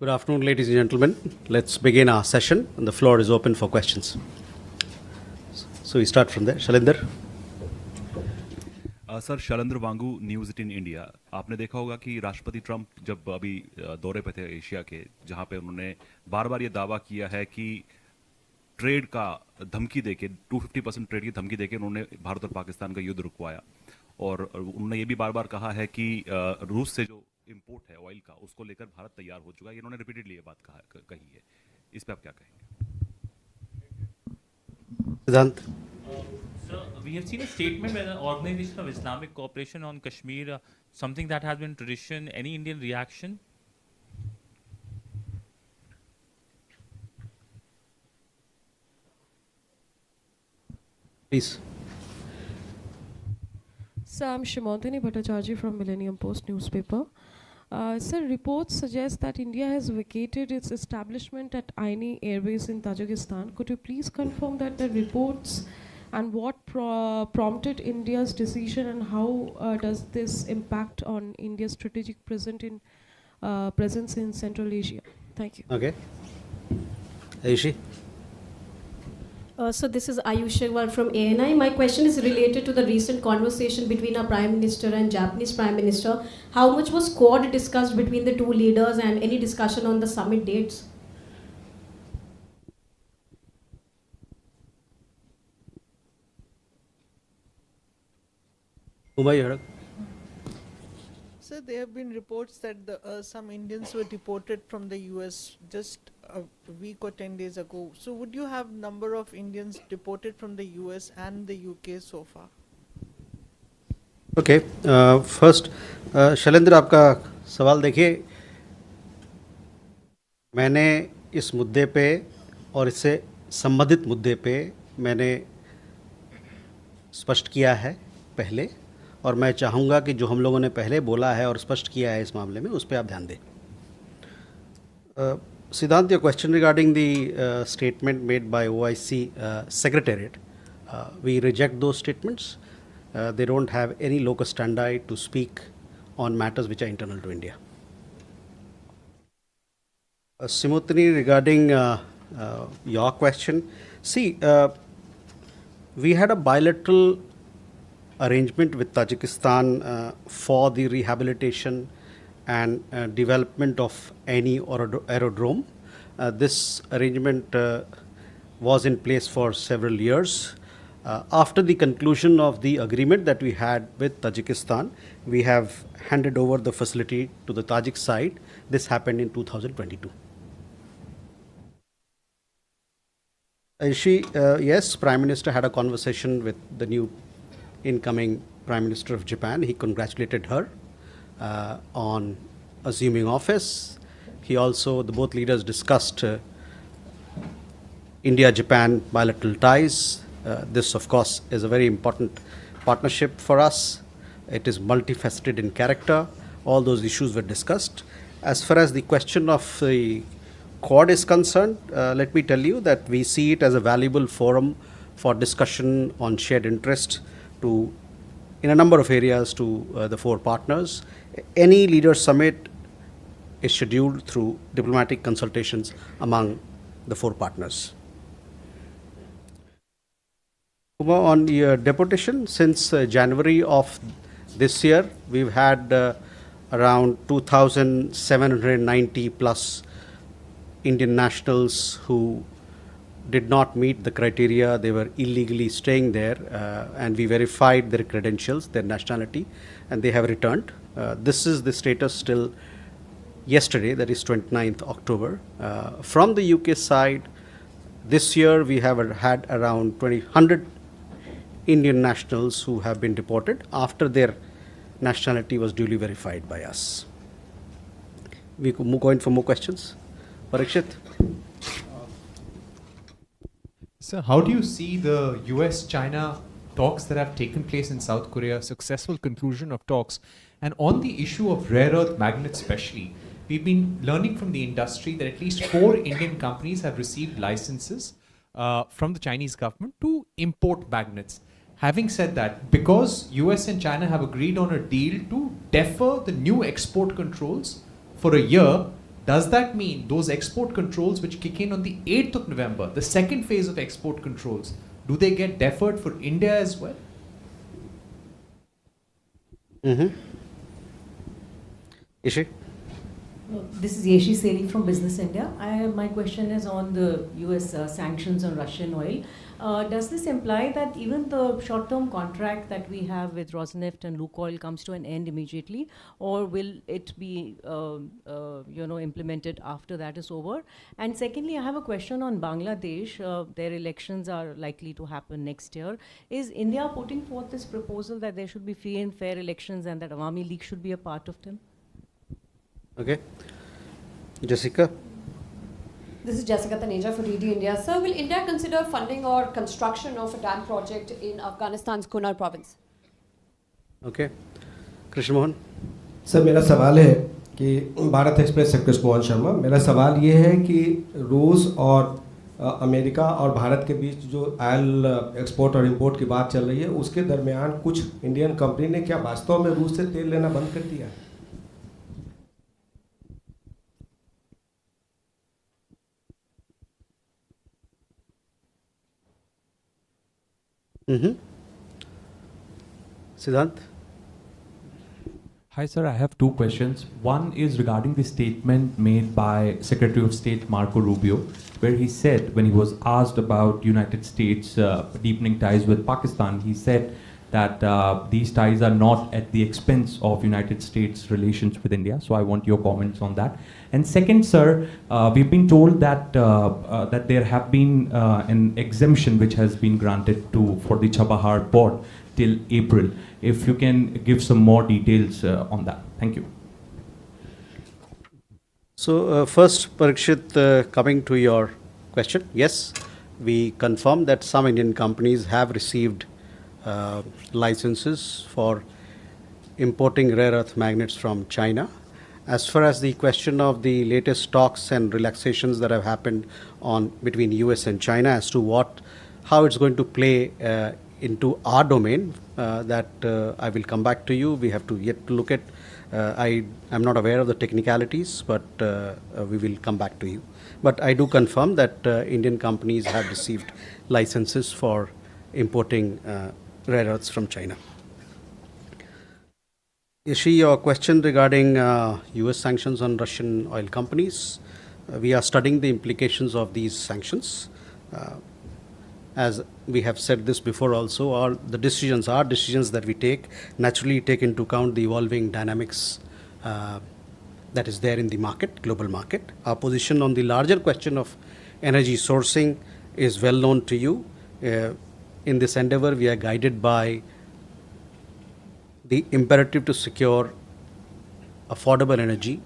Good afternoon, ladies and gentlemen. Let's begin our session, and the floor is open for questions. So we start from there. Shalinder. Sir Shailendra Wangoo news 18 India. आपने देखा होगा कि राष्ट्रपति Trump जब अभी दौरे पे थे एशिया के, जहां पे उन्होंने बार बार ये दावा किया है कि ट्रेड का धमकी देके 250% ट्रेड की धमकी देके उन्होंने भारत और पाकिस्तान का युद्ध रुकवाया। और उन्होंने ये भी बार बार कहा है कि रूस से जो इम्पोर्ट है ऑयल का, उसको लेकर भारत तैयार हो चुका है। इन्होंने रिपीटेडली ये बात कही है। इस पे आप क्या कहेंगे? सिद्धांत. Sir, we have seen a statement by the Organization of Islamic Cooperation on Kashmir, something that has been tradition. Any Indian reaction? Please. Sir, I'm Shimantini Bhattacharjee from Millennium Post newspaper. Sir, reports suggest that India has vacated its establishment at Aini Airbase in Tajikistan. Could you please confirm that the reports and what prompted India's decision, and how does this impact on India's strategic presence in Central Asia? Thank you. Okay. Ayushi. So this is Ayush Agarwal from ANI. My question is related to the recent conversation between our Prime Minister and Japanese Prime Minister. How much was Quad discussed between the two leaders, and any discussion on the summit dates? Umayya. Sir, there have been reports that some Indians were deported from the US just a week or 10 days ago. So would you have number of Indians deported from the US and the UK so far? Okay. First, Shailendra, आपका सवाल देखिए, मैंने इस मुद्दे पे और इससे संबंधित मुद्दे पे मैंने स्पष्ट किया है पहले, और मैं चाहूँगा कि जो हम लोगों ने पहले बोला है और स्पष्ट किया है इस मामले में, उस पर आप ध्यान दें. Siddhant, your question regarding the statement made by OIC Secretariat, we reject those statements. They don't have any locus standi to speak on matters which are internal to India. Simutini, regarding your question, see, we had a bilateral arrangement with Tajikistan for the rehabilitation and development of any aerodrome. This arrangement was in place for several years. After the conclusion of the agreement that we had with Tajikistan, we have handed over the facility to the Tajik side. This happened in 2022. Yes, Prime Minister had a conversation with the new incoming Prime Minister of Japan. He congratulated her on assuming office. He also, both leaders discussed India-Japan bilateral ties. This, of course, is a very important partnership for us. It is multifaceted in character. All those issues were discussed. As far as the question of the Quad is concerned, let me tell you that we see it as a valuable forum for discussion on shared interest in a number of areas to the four partners. Any leader summit is scheduled through diplomatic consultations among the four partners. On the deportation, since January of this year, we've had around 2,790 plus Indian nationals who did not meet the criteria. They were illegally staying there, and we verified their credentials, their nationality, and they have returned. This is the status till yesterday, that is 29th October. From the UK side, this year we have had around 100 Indian nationals who have been deported after their nationality was duly verified by us. We could go in for more questions. Parikshit. Sir, how do you see the US-China talks that have taken place in South Korea, successful conclusion of talks, and on the issue of rare earth magnets especially, we've been learning from the industry that at least 4 Indian companies have received licenses from the Chinese government to import magnets. Having said that, because US and China have agreed on a deal to defer the new export controls for a year, does that mean those export controls which kick in on the 8th of November, the second phase of export controls, do they get deferred for India as well? Ishi? This is Yeshi Seli from Business India. My question is on the US sanctions on Russian oil. Does this imply that even the short-term contract that we have with Rosneft and Lukoil comes to an end immediately, or will it be implemented after that is over? And secondly, I have a question on Bangladesh. Their elections are likely to happen next year. Is India putting forth this proposal that there should be free and fair elections and that Awami League should be a part of them? Okay. Jessica? This is Jessica Taneja for DD India. Sir, will India consider funding or construction of a dam project in Afghanistan's Kunar province? Okay. Krishna Mohan? Sir मेरा सवाल है कि Bharat express से कृष्ण मोहन शर्मा, मेरा सवाल ये है कि रूस और अमेरिका और भारत के बीच जो ऑयल एक्सपोर्ट और इंपोर्ट की बात चल रही है, उसके दरमियान कुछ इंडियन कंपनी ने क्या वास्तव में रूस से तेल लेना बंद कर दिया है? Siddhant? Hi, sir. I have two questions. One is regarding the statement made by Secretary of State Marco Rubio, where he said, when he was asked about United States deepening ties with Pakistan, he said that these ties are not at the expense of United States relations with India. So I want your comments on that. And second, sir, we've been told that that there have been an exemption which has been granted for the Chabahar port till April. If you can give some more details on that. Thank you. So first, Parikshit, coming to your question, yes, we confirm that some Indian companies have received licenses for importing rare earth magnets from China. As far as the question of the latest talks and relaxations that have happened between US and China as to how it's going to play into our domain, that I will come back to you. We have to yet look at. I am not aware of the technicalities, but we will come back to you. But I do confirm that Indian companies have received licenses for importing rare earths from China. Ishi, your question regarding US sanctions on Russian oil companies. We are studying the implications of these sanctions. As we have said this before also, our decisions that we take naturally take into account the evolving dynamics that is there in the market, global market. Our position on the larger question of energy sourcing is well known to you. In this endeavor, we are guided by the imperative to secure affordable energy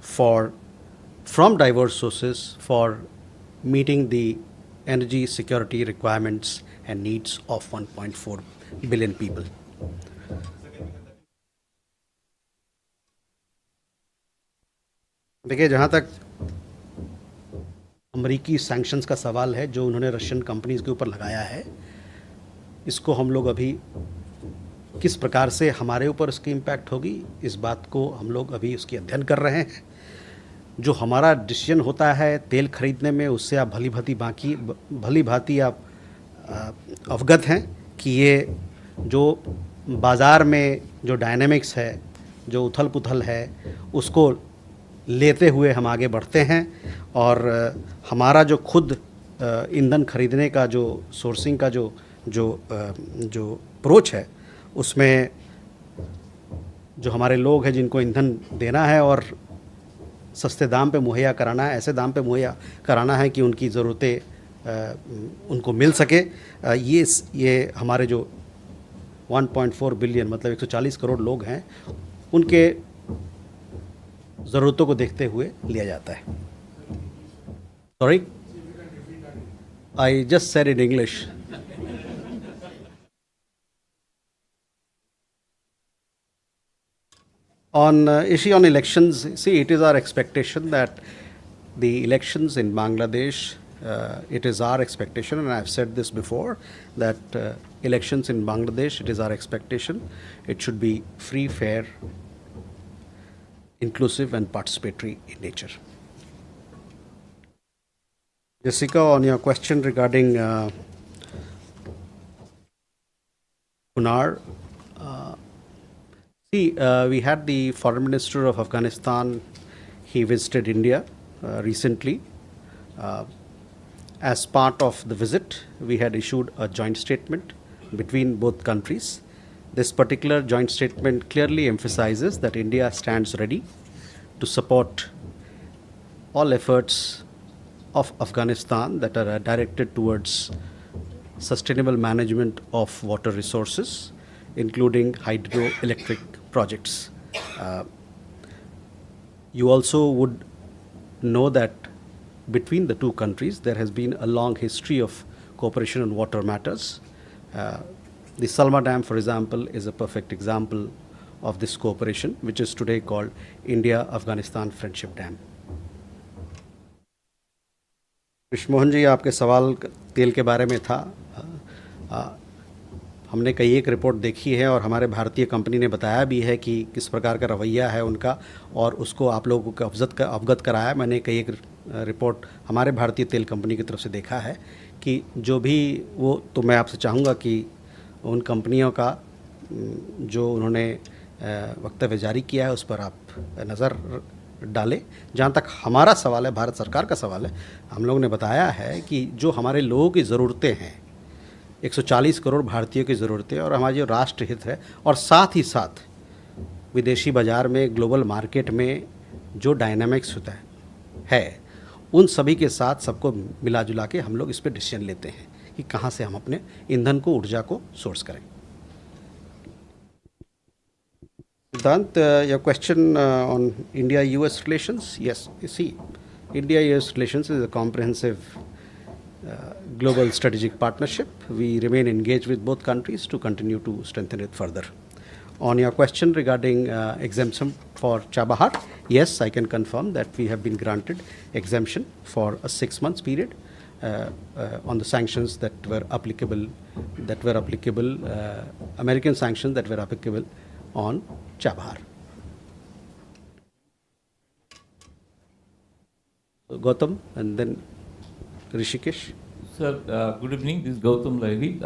from diverse sources for meeting the energy security requirements and needs of 1.4 billion people. देखिए, जहाँ तक अमेरिकी sanctions का सवाल है जो उन्होंने Russian companies के ऊपर लगाया है, इसको हम लोग अभी किस प्रकार से हमारे ऊपर उसकी इम्पैक्ट होगी, इस बात को हम लोग अभी उसकी अध्ययन कर रहे हैं. जो हमारा डिसीजन होता है तेल खरीदने में, उससे आप भली भांति आप अवगत हैं कि ये जो बाज़ार में जो डायनेमिक्स है, जो उथल पुथल है, उसको लेते हुए हम आगे बढ़ते हैं. और हमारा जो खुद ईंधन खरीदने का जो सोर्सिंग का जो अप्रोच है, उसमें जो हमारे लोग हैं जिनको ईंधन देना है और सस्ते दाम पे मुहैया कराना है, ऐसे दाम पे मुहैया कराना है कि उनकी ज़रूरतें उनको मिल सके, ये हमारे जो 1.4 बिलियन मतलब 140 करोड़ लोग हैं, उनके ज़रूरतों को देखते हुए लिया जाता है. Sorry, I just said in English. On issue on elections, see, it is our expectation that the elections in Bangladesh, it is our expectation, and I've said this before, that elections in Bangladesh, it is our expectation, it should be free, fair, inclusive and participatory in nature. Jessica, on your question regarding Kunar, we had the foreign minister of Afghanistan. He visited India recently. As part of the visit, we had issued a joint statement between both countries. This particular joint statement clearly emphasizes that India stands ready to support all efforts of Afghanistan that are directed towards sustainable management of water resources, including hydroelectric projects. You also would know that between the two countries there has been a long history of cooperation on water matters. The Salma Dam, for example, is a perfect example of this cooperation, which is today called India-Afghanistan Friendship Dam. Krishnamohan ji, आपके सवाल तेल के बारे में था. हमने कई एक रिपोर्ट देखी है और हमारे भारतीय कंपनी ने बताया भी है कि किस प्रकार का रवैया है उनका, और उसको आप लोगों को अवगत कराया. मैंने कई एक रिपोर्ट हमारे भारतीय तेल कंपनी की तरफ से देखा है कि जो भी वो, तो मैं आपसे चाहूँगा कि उन कंपनियों का जो उन्होंने वक्तव्य जारी किया है उस पर आप नज़र डालें. जहाँ तक हमारा सवाल है, भारत सरकार का सवाल है, हम लोगों ने बताया है कि जो हमारे लोगों की ज़रूरतें हैं, 140 करोड़ भारतीयों की ज़रूरतें, और हमारा जो राष्ट्र हित है, और साथ ही साथ विदेशी बाज़ार में, ग्लोबल मार्केट में जो डायनामिक्स होता है उन सभी के साथ सबको मिला जुला के हम लोग इस पर डिसीजन लेते हैं कि कहाँ से हम अपने ईंधन को, ऊर्जा को सोर्स करें. Siddhant, your question on India-US relations? Yes, you see, India-US relations is a comprehensive global strategic partnership. We remain engaged with both countries to continue to strengthen it further. On your question regarding exemption for Chabahar, yes, I can confirm that we have been granted exemption for a 6 months period on the sanctions that were applicable, American sanctions that were applicable on Chabahar. Gautam and then Rishikesh. Sir, good evening. This is Gautam Lahiri.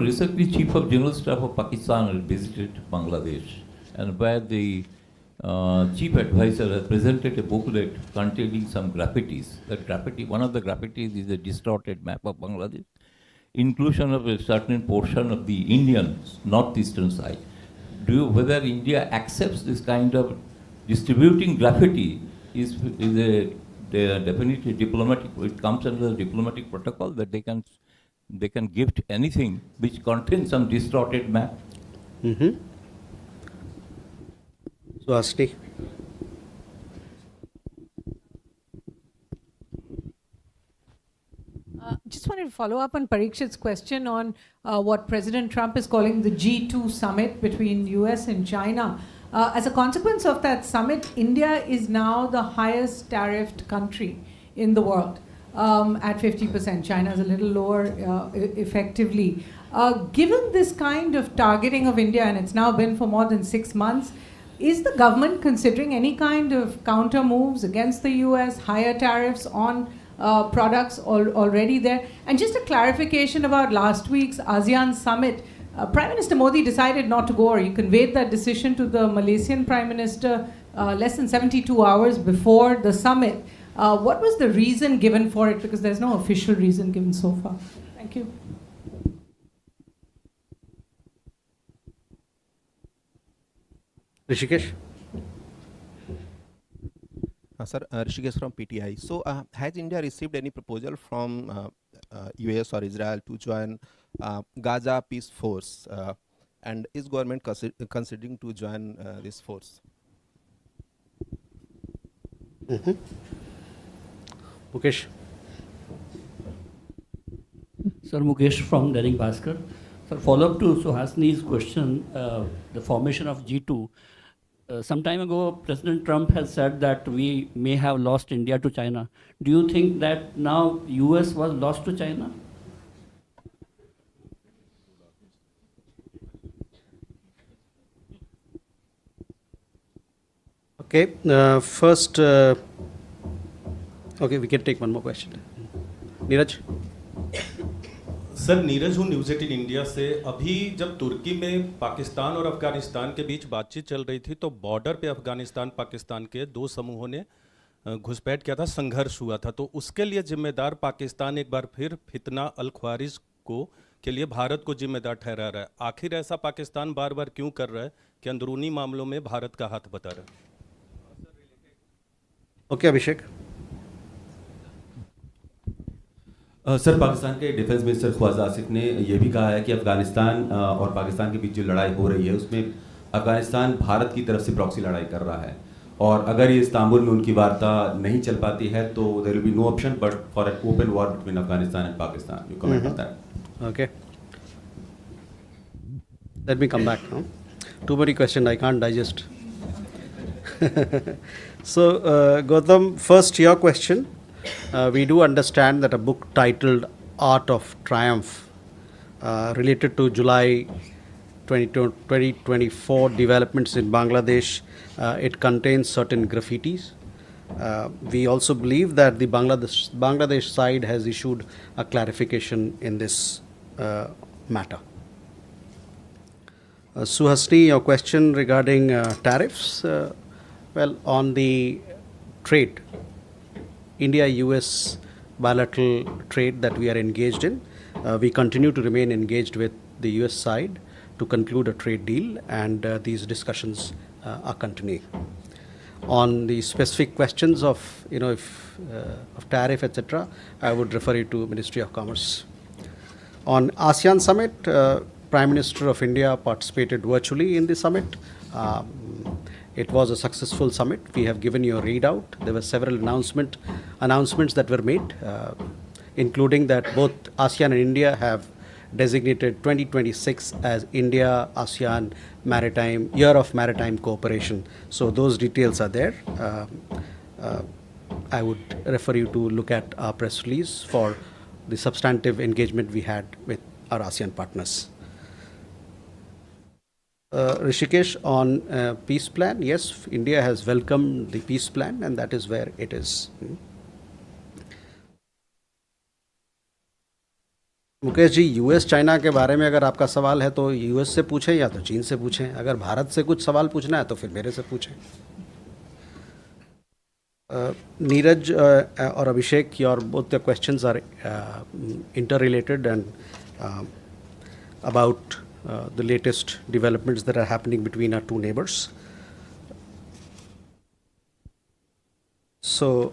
Recently Chief of General Staff of Pakistan has visited Bangladesh, and where the Chief Advisor has presented a booklet containing some graffitis. That graffiti, one of the graffitis is a distorted map of Bangladesh, inclusion of a certain portion of the Indian northeastern side. Whether India accepts this kind of distributing graffiti is a definitely diplomatic. It comes under the diplomatic protocol that they can gift anything which contains some distorted map. So, Asti. Just wanted to follow up on Parikshit's question on what President Trump is calling the G2 summit between US and China. As a consequence of that summit, India is now the highest tariffed country in the world at 50%. China is a little lower effectively. Given this kind of targeting of India, and it's now been for more than 6 months, is the government considering any kind of counter moves against the US, higher tariffs on products already there? And just a clarification about last week's ASEAN summit. Prime Minister Modi decided not to go, or he conveyed that decision to the Malaysian Prime Minister less than 72 hours before the summit. What was the reason given for it? Because there's no official reason given so far. Thank you. Rishikesh. Sir, Rishikesh from PTI. So, has India received any proposal from US or Israel to join Gaza Peace Force? And is government considering to join this force? Mukesh. Sir, Mukesh from Dainik Bhaskar. Sir, follow-up to Suhasini's question, the formation of G2. Some time ago, President Trump has said that we may have lost India to China. Do you think that now US was lost to China? Okay, first, okay, we can take one more question. Neeraj? Sir, Neeraj हूँ news 18 India से। अभी जब तुर्की में पाकिस्तान और अफगानिस्तान के बीच बातचीत चल रही थी तो बॉर्डर पे अफगानिस्तान पाकिस्तान के दो समूहों ने घुसपैठ किया था, संघर्ष हुआ था, तो उसके लिए जिम्मेदार पाकिस्तान एक बार फिर फितना अल ख्वारिज को के लिए भारत को जिम्मेदार ठहरा रहा है। आखिर ऐसा पाकिस्तान बार बार क्यों कर रहा है कि अंदरूनी मामलों में भारत का हाथ बता रहा है? ओके, अभिषेक। सर, पाकिस्तान के डिफेंस मिनिस्टर ख्वाजा आसिफ ने यह भी कहा है कि अफगानिस्तान और पाकिस्तान के बीच जो लड़ाई हो रही है उसमें अफगानिस्तान भारत की तरफ से प्रॉक्सी लड़ाई कर रहा है, और अगर ये इस्तांबुल में उनकी वार्ता नहीं चल पाती है तो there will be no option but for an open war between Afghanistan and Pakistan. You comment on that? Okay. Let me come back now. Too many questions, I can't digest. So, Gautam, first your question. We do understand that a book titled Art of Triumph related to July 2024 developments in Bangladesh, it contains certain graffitis. We also believe that the Bangladesh side has issued a clarification in this matter. Suhasini, your question regarding tariffs. Well, on the trade, India-US bilateral trade that we are engaged in, we continue to remain engaged with the US side to conclude a trade deal, and these discussions are continuing. On the specific questions of, of tariff, etc., I would refer you to Ministry of Commerce. On ASEAN Summit, Prime Minister of India participated virtually in the summit. It was a successful summit. We have given you a readout. There were several announcements that were made, including that both ASEAN and India have designated 2026 as India-ASEAN Year of Maritime Cooperation. So those details are there. I would refer you to look at our press release for the substantive engagement we had with our ASEAN partners. Rishikesh, on peace plan, yes, India has welcomed the peace plan, and that is where it is. Mukesh ji, US China के बारे में अगर आपका सवाल है तो US से पूछें या तो चीन से पूछें। अगर भारत से कुछ सवाल पूछना है तो फिर मेरे से पूछें। नीरज और अभिषेक, your both the questions are interrelated and about the latest developments that are happening between our two neighbors. So,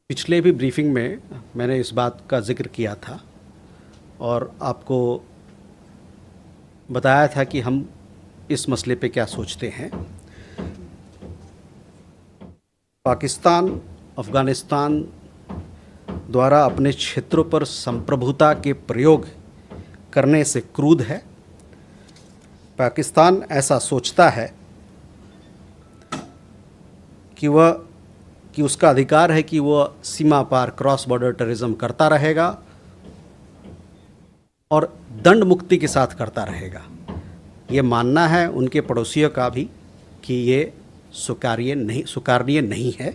पिछले भी ब्रीफिंग में मैंने इस बात का जिक्र किया था और आपको बताया था कि हम इस मसले पे क्या सोचते हैं। पाकिस्तान अफ़गानिस्तान द्वारा अपने क्षेत्रों पर संप्रभुता के प्रयोग करने से क्रुद्ध है। पाकिस्तान ऐसा सोचता है कि उसका अधिकार है कि वह सीमा पार क्रॉस बॉर्डर टेररिज्म करता रहेगा और दंड मुक्ति के साथ करता रहेगा। ये मानना है उनके पड़ोसियों का भी कि ये स्वीकार्य नहीं है।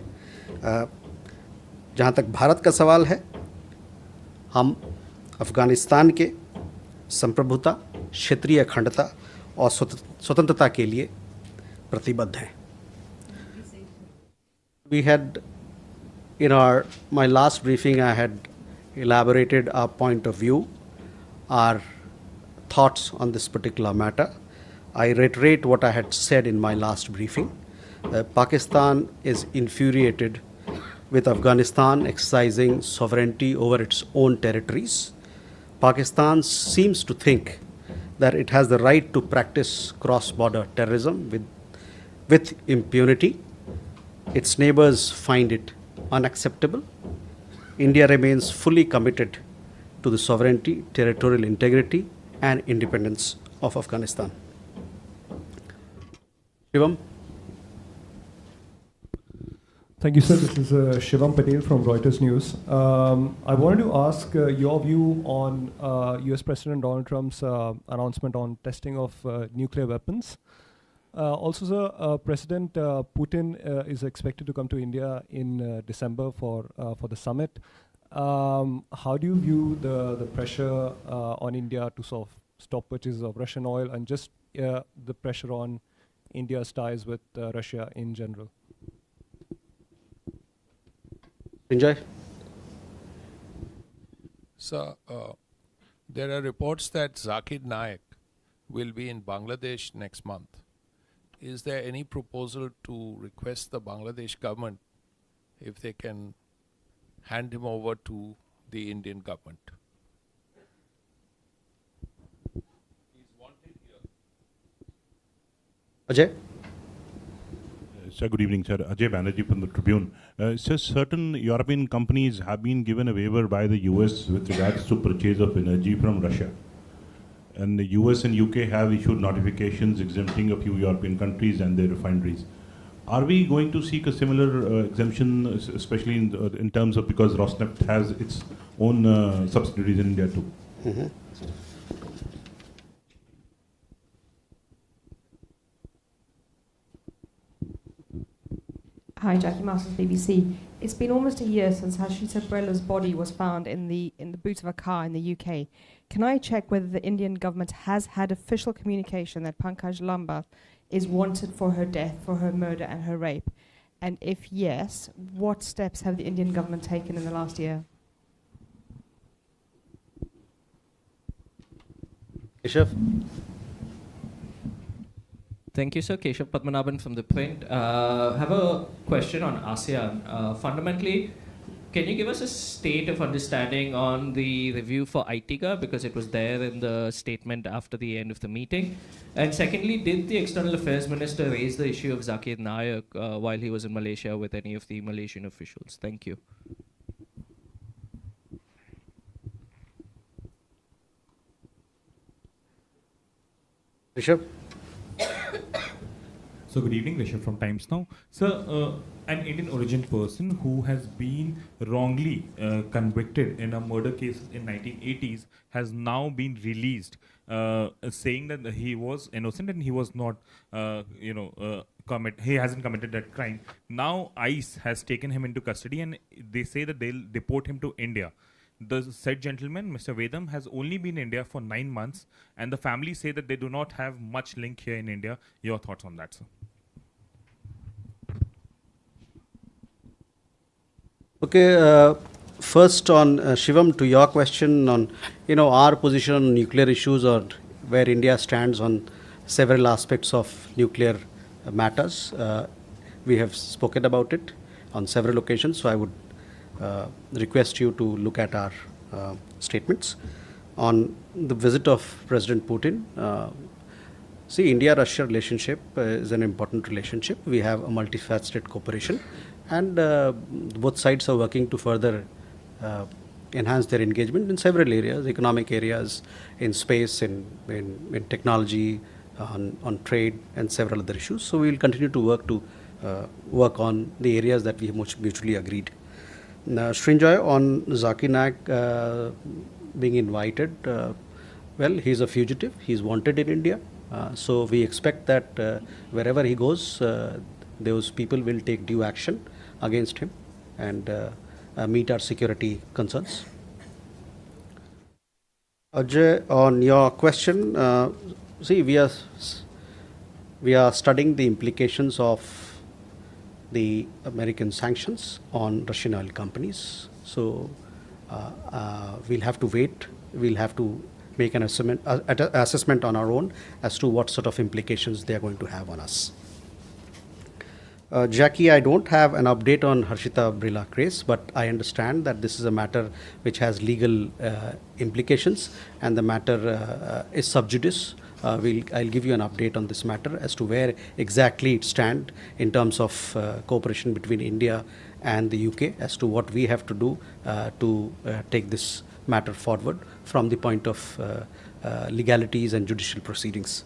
जहाँ तक भारत का सवाल है, हम अफ़गानिस्तान के संप्रभुता, क्षेत्रीय अखंडता और स्वतंत्रता के लिए प्रतिबद्ध हैं। We had, in my last briefing, I had elaborated our point of view, our thoughts on this particular matter. I reiterate what I had said in my last briefing. Pakistan is infuriated with Afghanistan exercising sovereignty over its own territories. Pakistan seems to think that it has the right to practice cross-border terrorism with impunity. Its neighbors find it unacceptable. India remains fully committed to the sovereignty, territorial integrity, and independence of Afghanistan. Shivam? Thank you, sir. This is Shivam Patel from Reuters News. I wanted to ask your view on US President Donald Trump's announcement on testing of nuclear weapons. Also, sir, President Putin is expected to come to India in December for the summit. How do you view the pressure on India to sort of stop purchases of Russian oil and just the pressure on India's ties with Russia in general? Enjoy. So, there are reports that Zakir Naik will be in Bangladesh next month. Is there any proposal to request the Bangladesh government if they can hand him over to the Indian government? Ajay? Sir, good evening, sir. Ajay Banerjee from the Tribune. Sir, certain European companies have been given a waiver by the US with regards to purchase of energy from Russia. And the US and UK have issued notifications exempting a few European countries and their refineries. Are we going to seek a similar exemption, especially in terms of, because Rosneft has its own subsidiaries in India too? Mm-hmm. Hi, Jackie Masters, BBC. It's been almost a year since Harshita Brella's body was found in the boot of a car in the UK. Can I check whether the Indian government has had official communication that Pankaj Lambath is wanted for her death, for her murder and her rape? And if yes, what steps have the Indian government taken in the last year? Keshav? Thank you, sir. Keshav Padmanabhan from The Print. Have a question on ASEAN. Fundamentally, can you give us a state of understanding on the review for ITIGA, because it was there in the statement after the end of the meeting? And secondly, did the External Affairs Minister raise the issue of Zakir Naik while he was in Malaysia with any of the Malaysian officials? Thank you. Rishabh? So good evening, Rishabh from Times Now. Sir, an Indian origin person who has been wrongly convicted in a murder case in 1980s has now been released, saying that he was innocent and he was not, he hasn't committed that crime. Now ICE has taken him into custody and they say that they'll deport him to India. The said gentleman, Mr. Vedam, has only been in India for 9 months, and the family say that they do not have much link here in India. Your thoughts on that, sir? Okay, first on Shivam, to your question on, our position on nuclear issues or where India stands on several aspects of nuclear matters. We have spoken about it on several occasions, so I would request you to look at our statements. On the visit of President Putin, see, India-Russia relationship is an important relationship. We have a multifaceted cooperation, and both sides are working to further enhance their engagement in several areas, economic areas, in space, in technology, on trade, and several other issues. So we will continue to work on the areas that we have mutually agreed. Srinjoy, on Zakir Naik being invited, well, he's a fugitive. He's wanted in India. So we expect that wherever he goes, those people will take due action against him and meet our security concerns. Ajay, on your question, see, we are studying the implications of the American sanctions on Russian oil companies. So we'll have to wait. We'll have to make an assessment on our own as to what sort of implications they are going to have on us. Jackie, I don't have an update on Harshita Brilla case, but I understand that this is a matter which has legal implications, and the matter is sub judice. I'll give you an update on this matter as to where exactly it stands in terms of cooperation between India and the UK, as to what we have to do to take this matter forward from the point of legalities and judicial proceedings.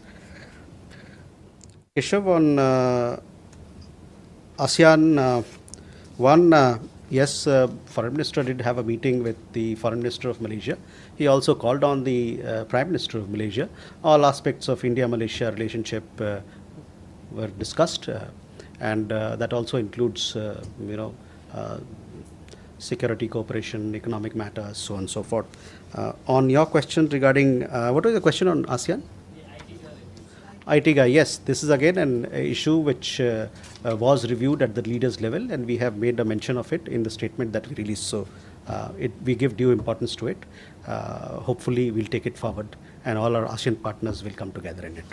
Keshav, on ASEAN, yes, Foreign Minister did have a meeting with the Foreign Minister of Malaysia. He also called on the Prime Minister of Malaysia. All aspects of India-Malaysia relationship were discussed, and that also includes, security cooperation, economic matters, so on and so forth. On your question regarding, what was the question on ASEAN? ITGA, yes, this is again an issue which was reviewed at the leaders level, and we have made a mention of it in the statement that we released. So we give due importance to it. Hopefully we'll take it forward and all our ASEAN partners will come together in it.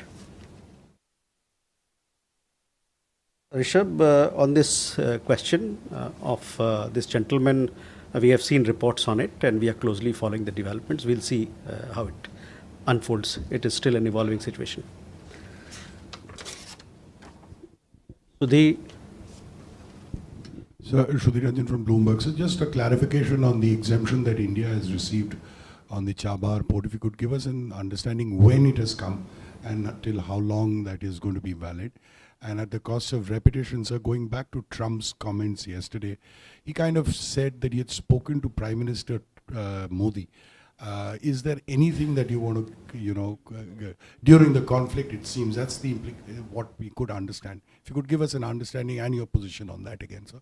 Rishabh, on this question of this gentleman, we have seen reports on it and we are closely following the developments. We'll see how it unfolds. It is still an evolving situation. Sudhi. Sir, Sudhi Ranjan from Bloomberg. So just a clarification on the exemption that India has received on the Chabar port. If you could give us an understanding when it has come and till how long that is going to be valid. And at the cost of repetition, sir, going back to Trump's comments yesterday, he kind of said that he had spoken to Prime Minister Modi. Is there anything that you want to, during the conflict, it seems, that's the what we could understand. If you could give us an understanding and your position on that again, sir.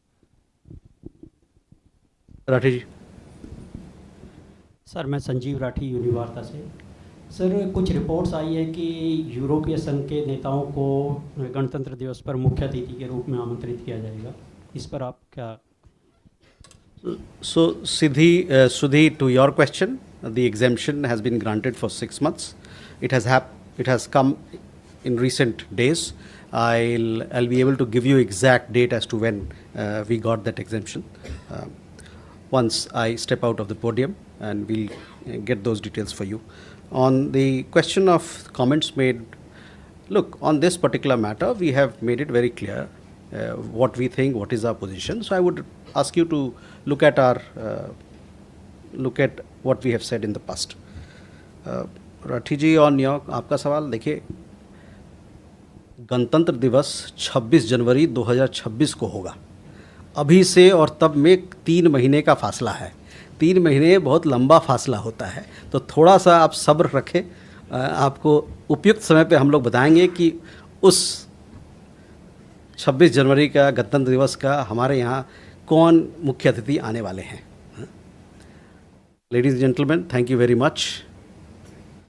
Rathi sir, मैं संजीव राठी यूनिवार्ता से। Sir, कुछ reports आई है कि यूरोपीय संघ के नेताओं को गणतंत्र दिवस पर मुख्य अतिथि के रूप में आमंत्रित किया जाएगा, इस पर आप क्या? So, Sudhi, to your question, the exemption has been granted for 6 months. It has come in recent days. I'll be able to give you exact date as to when we got that exemption. Once I step out of the podium, and we'll get those details for you. On the question of comments made, look, on this particular matter, we have made it very clear what we think, what is our position. So I would ask you to look at what we have said in the past. Rathi ji, on your आपका सवाल, देखिए, गणतंत्र दिवस 26 जनवरी 2026 को होगा। अभी से और तब में 3 महीने का फासला है। 3 महीने बहुत लंबा फासला होता है, तो थोड़ा सा आप सब्र रखें। आपको उपयुक्त समय पे हम लोग बताएंगे कि उस 26 जनवरी का गणतंत्र दिवस का हमारे यहाँ कौन मुख्य अतिथि आने वाले हैं। Ladies and gentlemen, thank you very much.